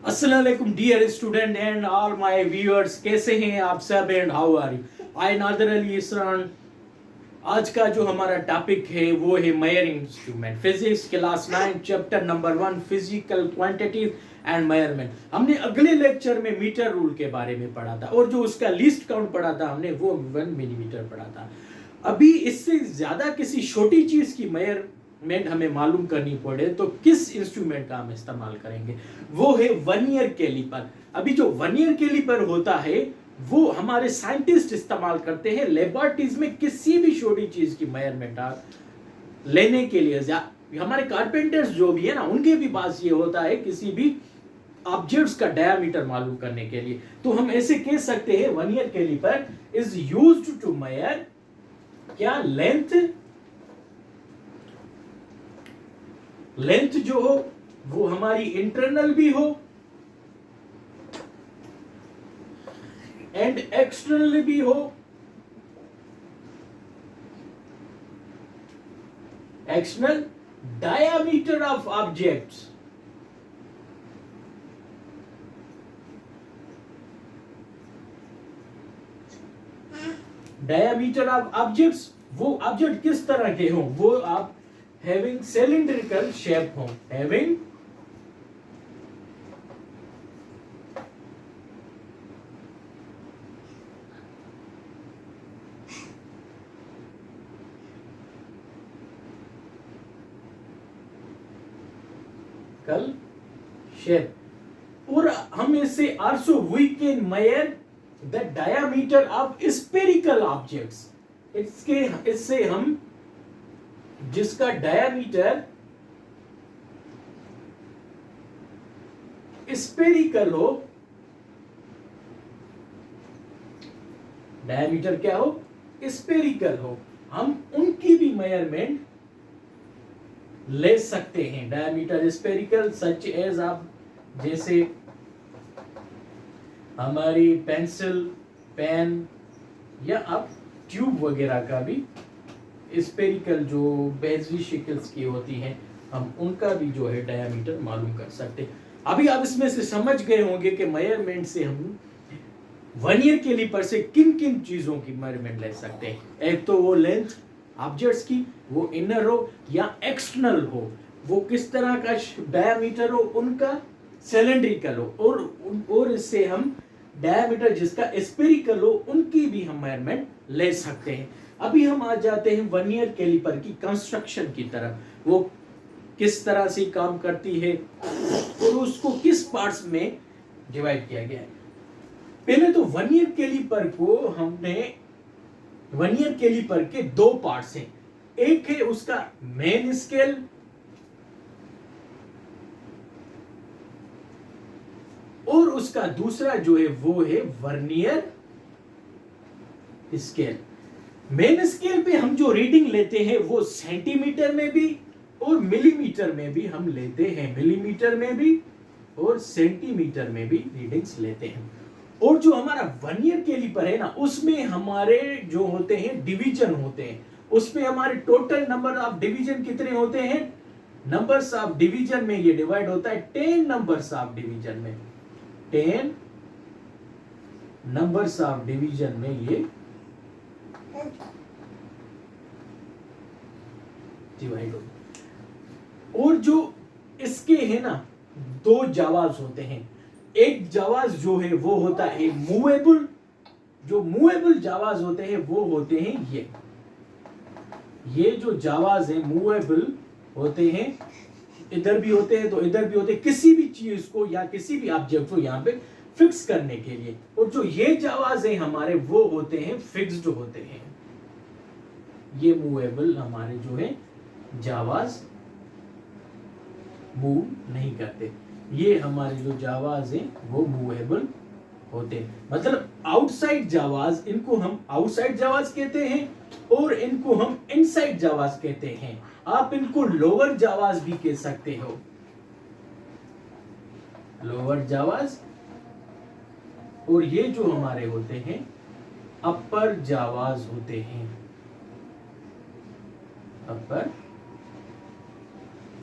अस्सलाम वालेकुम dear student and all my viewers, कैसे हैं आप सब and how are you? I Nadir Ali Isran. आज का जो हमारा टॉपिक है वो है measuring instrument, physics class 9 chapter number 1 physical quantities and measurement. हमने अगले लेक्चर में मीटर रूल के बारे में पढ़ा था और जो उसका लीस्ट काउंट पढ़ा था हमने वो 1 मिलीमीटर पढ़ा था। अभी इससे ज्यादा किसी छोटी चीज की मेजरमेंट हमें मालूम करनी पड़े तो किस इंस्ट्रूमेंट का हम इस्तेमाल करेंगे? वो है वर्नियर कैलिपर। अभी जो वर्नियर कैलिपर होता है वो हमारे साइंटिस्ट इस्तेमाल करते हैं लेबोरेटरीज में किसी भी छोटी चीज की मेजरमेंट लेने के लिए। हमारे कारपेंटर्स जो भी है ना, उनके भी पास ये होता है किसी भी ऑब्जेक्ट्स का डायमीटर मालूम करने के लिए। तो हम ऐसे कह सकते हैं vernier caliper is used to measure क्या लेंथ जो हो वो हमारी इंटरनल भी हो एंड एक्सटर्नल भी हो। External diameter of objects, diameter of objects, वो ऑब्जेक्ट किस तरह के हो, वो आप हैविंग सिलिंड्रिकल शेप हो, हैविंग शेप। और हम इससे also we can measure the diameter of spherical objects. इससे हम जिसका डायामीटर स्फेरिकल हो, डायामीटर क्या हो, स्फेरिकल हो, हम उनकी भी मेजरमेंट ले सकते हैं। डायमीटर स्फेरिकल सच एज आप जैसे हमारी पेंसिल, पेन या आप ट्यूब वगैरह का भी स्फेरिकल जो बेजली शिकल्स की होती हैं, हम उनका भी जो है डायमीटर मालूम कर सकते हैं। अभी आप इसमें से समझ गए होंगे कि मेजरमेंट से हम वर्नियर कैलिपर से किन किन चीजों की मेजरमेंट ले सकते हैं। एक तो वो लेंथ ऑब्जेक्ट्स की, वो इनर हो या एक्सटर्नल हो, वो किस तरह का डायमीटर हो उनका, सिलिंड्रिकल हो, और इससे हम डायमीटर जिसका स्फेरिकल हो उनकी भी हम मेजरमेंट ले सकते हैं। अभी हम आ जाते हैं वर्नियर कैलिपर की कंस्ट्रक्शन की तरफ। वो किस तरह से काम करती है और उसको किस पार्ट्स में डिवाइड किया गया है। पहले तो वर्नियर कैलिपर को हमने, वर्नियर कैलिपर के दो पार्ट्स हैं। एक है उसका मेन स्केल और उसका दूसरा जो है वो है वर्नियर स्केल। मेन स्केल पे हम जो रीडिंग लेते हैं वो सेंटीमीटर में भी और मिलीमीटर में भी हम लेते हैं, मिलीमीटर में भी और सेंटीमीटर में भी रीडिंग्स लेते हैं। और जो हमारा वर्नियर कैलिपर है ना, उसमें हमारे जो होते हैं डिवीजन होते हैं, उसमें हमारे टोटल नंबर ऑफ डिवीजन कितने होते हैं, नंबर्स ऑफ डिवीजन में ये डिवाइड होता है 10 नंबर्स ऑफ डिवीजन में, 10 नंबर्स ऑफ डिवीजन में ये डिवाइड होता है। और जो इसके है ना दो जावाज होते हैं। एक जावाज जो है वो होता है मूवेबल, जो मूवेबल जावाज होते हैं वो होते हैं ये जो जावाज है मूवेबल होते हैं, इधर भी होते हैं तो इधर भी होते हैं, किसी भी चीज को या किसी भी ऑब्जेक्ट को यहाँ पे फिक्स करने के लिए। और जो ये जावाज है हमारे वो होते हैं फिक्स्ड होते हैं। ये मूवेबल हमारे जो है जावाज मूव नहीं करते, ये हमारे जो जावाज हैं वो मूवेबल होते हैं। मतलब आउटसाइड जावाज, इनको हम आउटसाइड जावाज कहते हैं और इनको हम इनसाइड जावाज कहते हैं। आप इनको लोअर जावाज भी कह सकते हो, लोअर जावाज। और ये जो हमारे होते हैं अपर जावाज होते हैं, अपर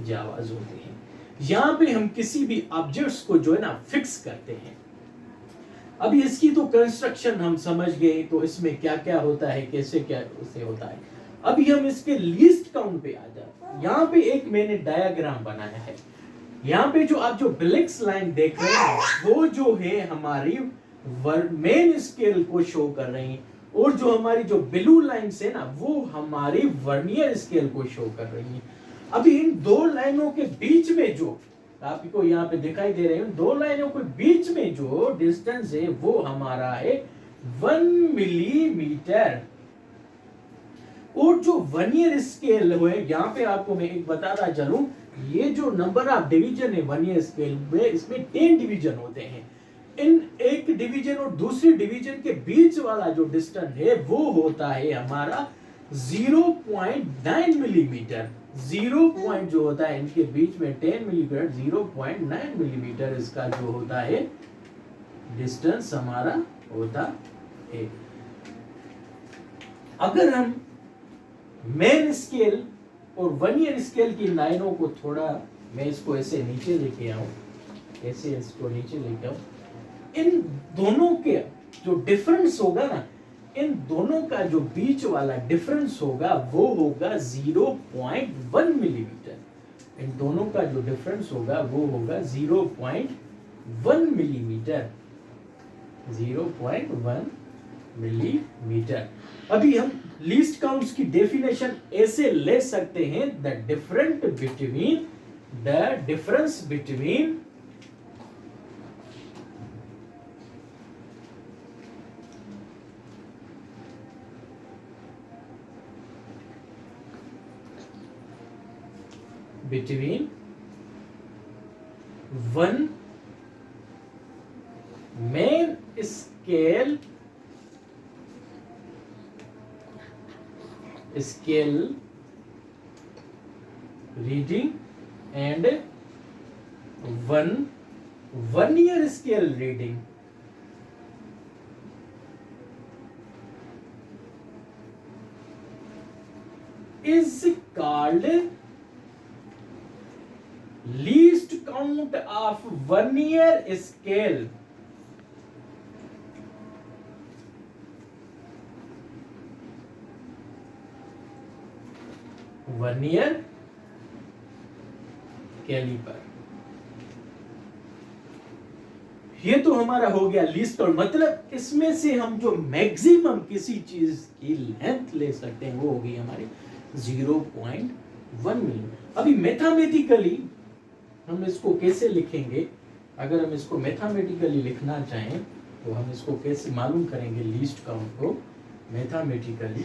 जावाज होते हैं। यहां पे हम किसी भी ऑब्जेक्ट्स को जो है ना फिक्स करते हैं। अभी इसकी तो कंस्ट्रक्शन हम समझ गए, तो इसमें क्या क्या होता है, कैसे क्या उसे होता है। अभी हम इसके लीस्ट काउंट पे आ जाते हैं। यहाँ पे एक मैंने डायग्राम बनाया है। यहाँ पे जो आप जो ब्लैक्स लाइन देख रहे हैं वो जो है हमारी मेन स्केल को शो कर रही है, और जो हमारी जो ब्लू लाइन्स है ना वो हमारी वर्नियर स्केल को शो कर रही है। अभी इन दो लाइनों के बीच में जो आपको यहाँ पे दिखाई दे रहे हैं, दो लाइनों के बीच में जो डिस्टेंस है वो हमारा है 1 मिलीमीटर। और जो वर्नियर स्केल है, यहाँ पे आपको मैं एक बताता चलूं, ये जो नंबर ऑफ डिवीजन है वर्नियर स्केल में, इसमें 10 डिवीजन होते हैं। इन एक डिवीजन और दूसरी डिवीजन के बीच वाला जो डिस्टेंस है वो होता है हमारा 0.9 मिलीमीटर। 0 पॉइंट जो होता है इनके बीच में 10 मिलीमीटर, 0.9 मिलीमीटर इसका जो होता है डिस्टेंस हमारा होता है। अगर हम मेन स्केल और वर्नियर स्केल की लाइनों को थोड़ा, मैं इसको ऐसे नीचे लेके आऊं, ऐसे इसको नीचे लेके आऊं, इन दोनों के जो डिफरेंस होगा ना, इन दोनों का जो बीच वाला डिफरेंस होगा वो होगा 0.1 मिलीमीटर। इन दोनों का जो डिफरेंस होगा वो होगा 0.1 मिलीमीटर, 0.1 मिलीमीटर। अभी हम लीस्ट काउंट्स की डेफिनेशन ऐसे ले सकते हैं, the difference between one main scale reading and one vernier scale reading is called least count of vernier scale. Vernier caliper. ये तो हमारा हो गया लीस्ट काउंट, मतलब इसमें से हम जो मैक्सिमम किसी चीज की लेंथ ले सकते हैं वो होगी हमारी 0.1 मिलीमीटर। अभी मैथमेटिकली हम इसको कैसे लिखेंगे? अगर हम इसको मैथमेटिकली लिखना चाहें तो हम इसको कैसे मालूम करेंगे लीस्ट काउंट को मैथमेटिकली?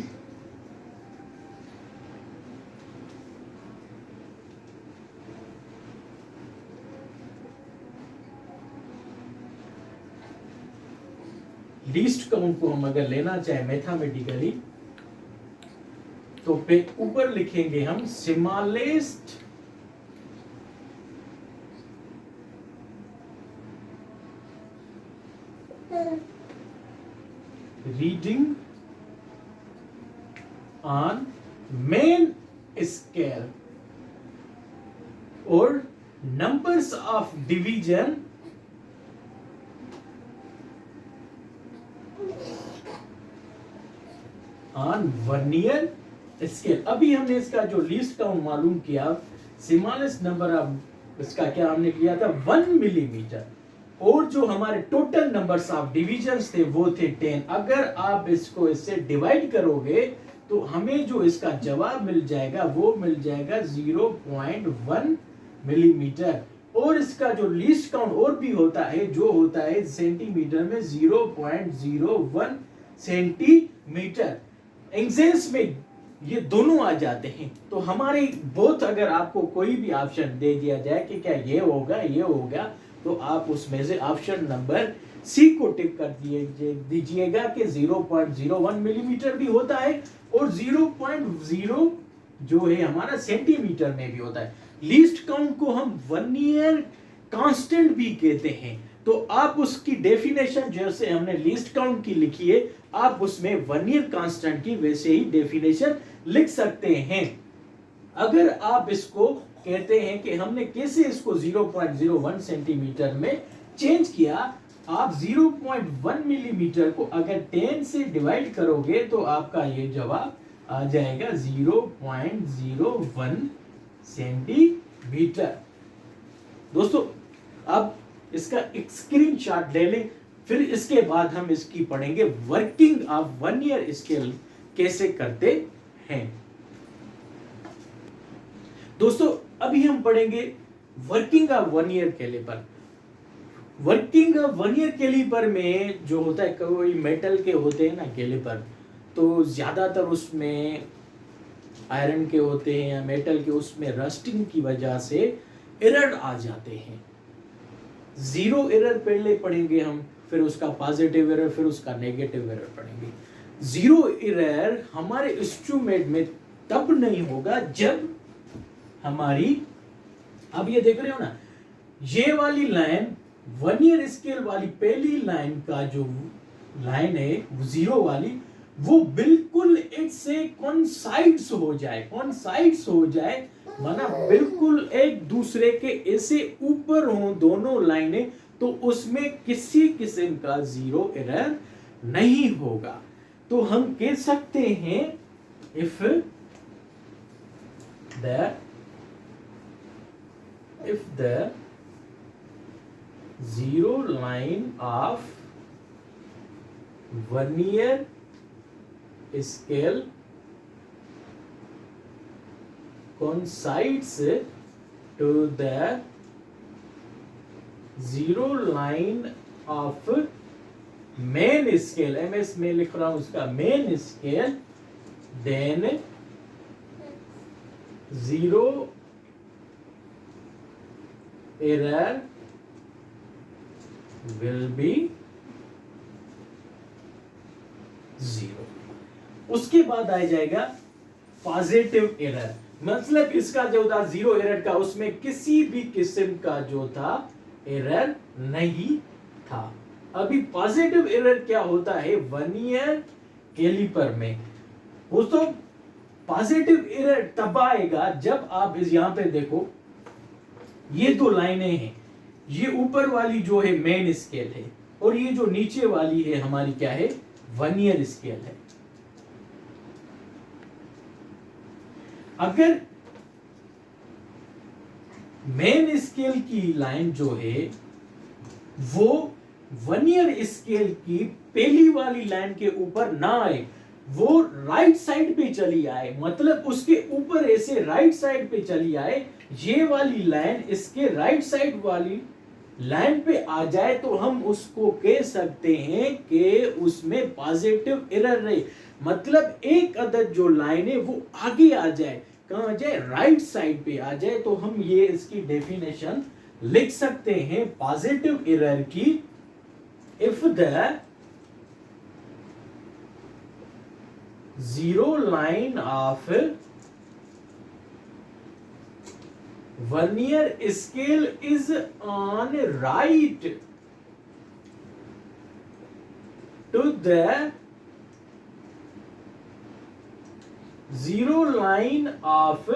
लीस्ट काउंट को हम अगर लेना चाहे मैथमेटिकली तो पे ऊपर लिखेंगे हम smallest reading on main scale और numbers of division on vernier scale. अभी हमने इसका जो लीस्ट काउंट मालूम किया, स्मॉलेस्ट नंबर ऑफ इसका क्या हमने किया था 1 मिलीमीटर, और जो हमारे टोटल नंबर्स ऑफ डिविजन्स थे वो थे 10। अगर आप इसको इससे डिवाइड करोगे तो हमें जो इसका जवाब मिल जाएगा वो मिल जाएगा 0.1 मिलीमीटर। और इसका जो लीस्ट काउंट और भी होता है जो होता है सेंटीमीटर में 0.01 सेंटीमीटर। इंचेस में ये दोनों आ जाते हैं। तो हमारे बोथ अगर आपको कोई भी ऑप्शन दे दिया जाए कि क्या ये होगा तो आप उसमें से ऑप्शन नंबर सी को टिक कर दीजिएगा कि 0.01 मिलीमीटर भी होता है और 0.0 जो है हमारा सेंटीमीटर में भी होता है। लीस्ट काउंट को हम वर्नियर कांस्टेंट भी कहते हैं। तो आप उसकी डेफिनेशन जैसे हमने लीस्ट काउंट की लिखी है, आप उसमें वर्नियर कांस्टेंट की वैसे ही डेफिनेशन लिख सकते हैं। अगर आप इसको कहते हैं कि हमने कैसे इसको 0.01 सेंटीमीटर में चेंज किया। आप 0.1 मिलीमीटर को अगर 10 से डिवाइड करोगे तो आपका ये जवाब आ जाएगा 0.01 सेंटीमीटर। दोस्तों अब इसका एक स्क्रीनशॉट ले लें, फिर इसके बाद हम इसकी पढ़ेंगे वर्किंग ऑफ वर्नियर स्केल कैसे करते हैं। दोस्तों अभी हम पढ़ेंगे working of vernier caliper. Working of vernier caliper में जो होता है, कोई मेटल के होते हैं ना कैलिपर, तो ज्यादातर उसमें आयरन के होते हैं या मेटल के, उसमें रस्टिंग की वजह से एरर आ जाते हैं। जीरो एरर पहले पढ़ेंगे हम, फिर उसका पॉजिटिव एरर, फिर उसका नेगेटिव एरर पढ़ेंगे। जीरो एरर हमारे इंस्ट्रूमेंट में तब नहीं होगा जब हमारी, अब ये देख रहे हो ना, ये वाली लाइन वर्नियर स्केल वाली पहली लाइन का जो लाइन है जीरो वाली, वो बिल्कुल इससे कोइंसाइड्स हो जाए। कोइंसाइड्स हो जाए माना बिल्कुल एक दूसरे के ऐसे ऊपर हो दोनों लाइनें, तो उसमें किसी किस्म का जीरो एरर नहीं होगा। तो हम कह सकते हैं if the zero line of vernier scale coincides to the zero line of main scale, MS में लिख रहा हूं उसका main scale, then zero error will be zero। उसके बाद आ जाएगा पॉजिटिव एरर, मतलब इसका जो था जीरो एरर का, उसमें किसी भी किस्म का जो था एरर नहीं था। अभी पॉजिटिव एरर क्या होता है वर्नियर कैलिपर में? दोस्तों पॉजिटिव एरर तब आएगा जब आप इस यहां पे देखो, ये दो लाइनें हैं, ये ऊपर वाली जो है मेन स्केल है और ये जो नीचे वाली है हमारी क्या है, वर्नियर स्केल है। अगर मेन स्केल की लाइन जो है वो वर्नियर स्केल की पहली वाली लाइन के ऊपर ना आए, वो राइट साइड पे चली आए, मतलब उसके ऊपर ऐसे राइट साइड पे चली आए, ये वाली लाइन इसके राइट साइड वाली लाइन पे आ जाए, तो हम उसको कह सकते हैं कि उसमें पॉजिटिव एरर रही। मतलब एक अदद जो लाइन है वो आगे आ जाए, कहां आ जाए, राइट साइड पे आ जाए, तो हम ये इसकी डेफिनेशन लिख सकते हैं पॉजिटिव एरर की। If the zero line of vernier scale is on right to the zero line of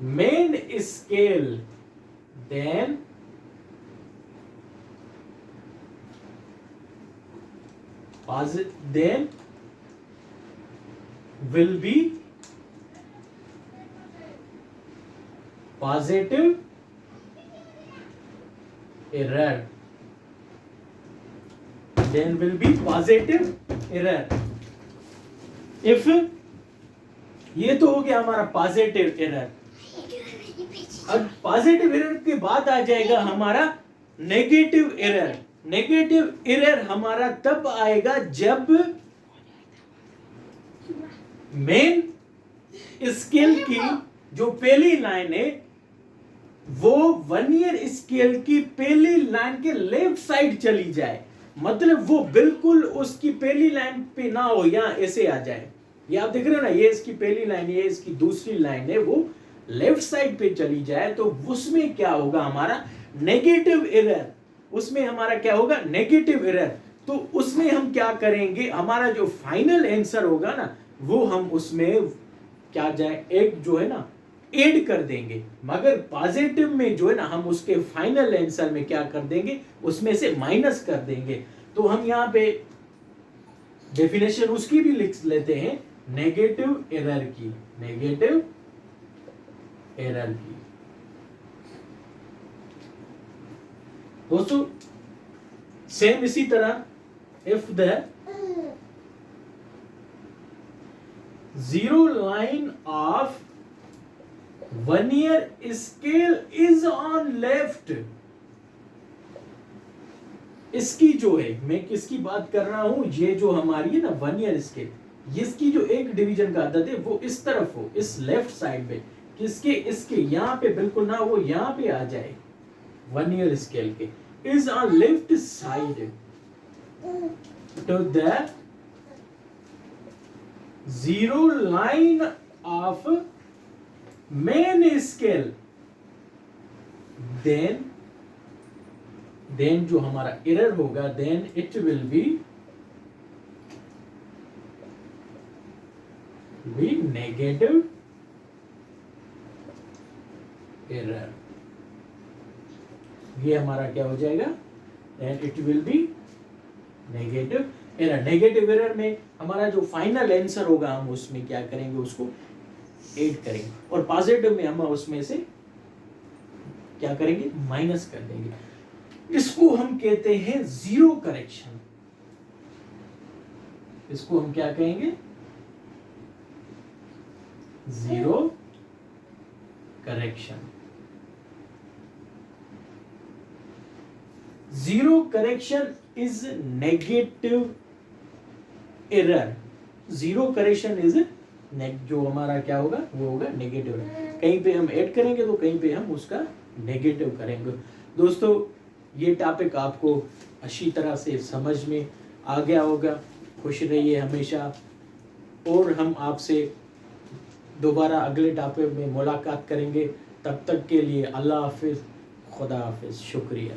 main scale, then will be positive error, then will be positive error। if ये तो हो गया हमारा positive error. अब positive error के बाद आ जाएगा हमारा नेगेटिव एरर। नेगेटिव एरर हमारा तब आएगा जब मेन स्केल की जो पहली लाइन है वो वर्नियर स्केल की पहली लाइन के लेफ्ट साइड चली जाए, मतलब वो बिल्कुल उसकी पहली लाइन पे ना हो, यहां ऐसे आ जाए। ये आप देख रहे हो ना, ये इसकी पहली लाइन, ये इसकी दूसरी लाइन है, वो लेफ्ट साइड पे चली जाए, तो उसमें क्या होगा हमारा नेगेटिव एरर। उसमें हमारा क्या होगा, नेगेटिव एरर। तो उसमें हम क्या करेंगे, हमारा जो फाइनल आंसर होगा ना, वो हम उसमें क्या जाए, एक जो है ना ऐड कर देंगे, मगर पॉजिटिव में जो है ना हम उसके फाइनल आंसर में क्या कर देंगे, उसमें से माइनस कर देंगे। तो हम यहाँ पे डेफिनेशन उसकी भी लिख लेते हैं, नेगेटिव एरर की, नेगेटिव एरर की। दोस्तों सेम इसी तरह, if the zero line of vernier scale is on left, इसकी जो है, मैं किसकी बात कर रहा हूं, ये जो हमारी है ना वर्नियर स्केल, इसकी जो एक डिवीजन का आदत है वो इस तरफ हो, इस लेफ्ट साइड पे, किसके, इसके यहां पे बिल्कुल ना, वो यहां पे आ जाए, वर्नियर स्केल के is on left side to the zero line of main scale, then जो हमारा एरर होगा, then it will be negative error। ये हमारा क्या हो जाएगा, then it will be negative error। Negative error में हमारा जो फाइनल आंसर होगा हम उसमें क्या करेंगे, उसको ऐड करेंगे, और पॉजिटिव में हम उसमें से क्या करेंगे, माइनस कर देंगे। इसको हम कहते हैं जीरो करेक्शन। इसको हम क्या कहेंगे, zero correction. Zero correction is negative error. Zero correction is जो हमारा क्या होगा, वो होगा नेगेटिव। कहीं पे हम ऐड करेंगे तो कहीं पे हम उसका नेगेटिव करेंगे। दोस्तों ये टॉपिक आपको अच्छी तरह से समझ में आ गया होगा। खुश रहिए हमेशा, और हम आपसे दोबारा अगले टॉपिक में मुलाकात करेंगे। तब तक के लिए अल्लाह हाफिज, खुदा हाफिज, शुक्रिया।